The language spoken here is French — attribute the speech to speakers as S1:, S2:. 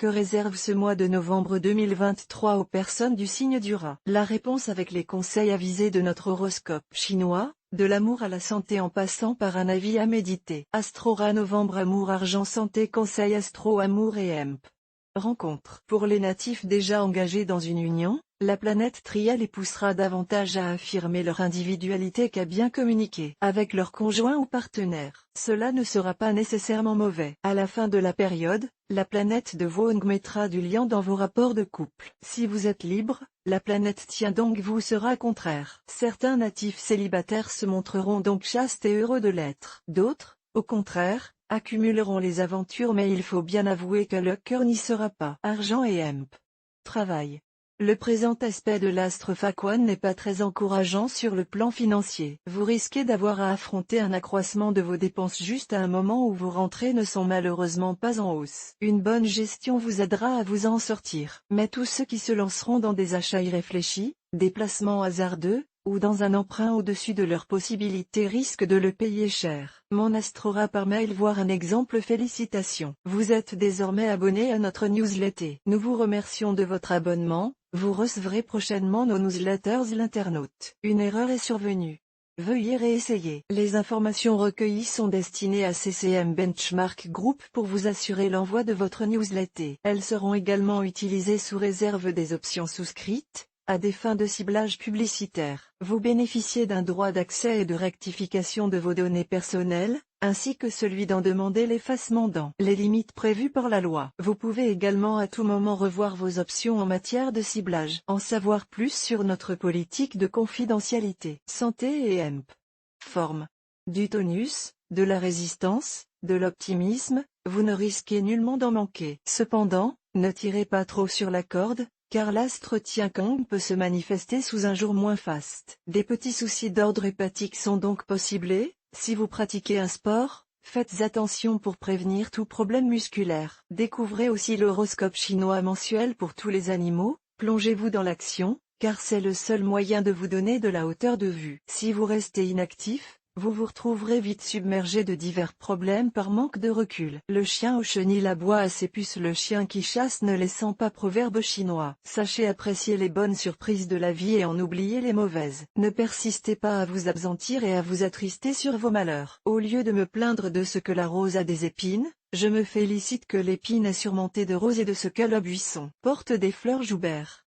S1: Que réserve ce mois de novembre 2023 aux personnes du signe du Rat? La réponse avec les conseils avisés de notre horoscope chinois, de l'amour à la santé en passant par un avis à méditer. Astro-Rat novembre amour argent santé conseil astro amour et emp. Rencontre. Pour les natifs déjà engagés dans une union, la planète Tria les poussera davantage à affirmer leur individualité qu'à bien communiquer avec leur conjoint ou partenaire. Cela ne sera pas nécessairement mauvais. À la fin de la période, la planète de Voong mettra du lien dans vos rapports de couple. Si vous êtes libre, la planète Tiandong vous sera contraire. Certains natifs célibataires se montreront donc chastes et heureux de l'être. D'autres, au contraire, accumuleront les aventures, mais il faut bien avouer que le cœur n'y sera pas. Argent et emp. Travail. Le présent aspect de l'astre Fakwan n'est pas très encourageant sur le plan financier. Vous risquez d'avoir à affronter un accroissement de vos dépenses juste à un moment où vos rentrées ne sont malheureusement pas en hausse. Une bonne gestion vous aidera à vous en sortir. Mais tous ceux qui se lanceront dans des achats irréfléchis, des placements hasardeux, ou dans un emprunt au-dessus de leurs possibilités risquent de le payer cher. Mon Astro-Rat par mail voir un exemple. Félicitations. Vous êtes désormais abonné à notre newsletter. Nous vous remercions de votre abonnement. Vous recevrez prochainement nos newsletters. L'internaute. Une erreur est survenue. Veuillez réessayer. Les informations recueillies sont destinées à CCM Benchmark Group pour vous assurer l'envoi de votre newsletter. Elles seront également utilisées sous réserve des options souscrites, à des fins de ciblage publicitaire. Vous bénéficiez d'un droit d'accès et de rectification de vos données personnelles, ainsi que celui d'en demander l'effacement dans les limites prévues par la loi. Vous pouvez également à tout moment revoir vos options en matière de ciblage. En savoir plus sur notre politique de confidentialité. Santé et emp. Forme. Du tonus, de la résistance, de l'optimisme, vous ne risquez nullement d'en manquer. Cependant, ne tirez pas trop sur la corde, car l'astre Tiankong peut se manifester sous un jour moins faste. Des petits soucis d'ordre hépatique sont donc possibles. Si vous pratiquez un sport, faites attention pour prévenir tout problème musculaire. Découvrez aussi l'horoscope chinois mensuel pour tous les animaux, plongez-vous dans l'action, car c'est le seul moyen de vous donner de la hauteur de vue. Si vous restez inactif, vous vous retrouverez vite submergé de divers problèmes par manque de recul. Le chien au chenil aboie à ses puces. Le chien qui chasse ne les sent pas. Proverbe chinois. Sachez apprécier les bonnes surprises de la vie et en oublier les mauvaises. Ne persistez pas à vous absentir et à vous attrister sur vos malheurs. Au lieu de me plaindre de ce que la rose a des épines, je me félicite que l'épine est surmontée de roses et de ce que le buisson porte des fleurs Joubert.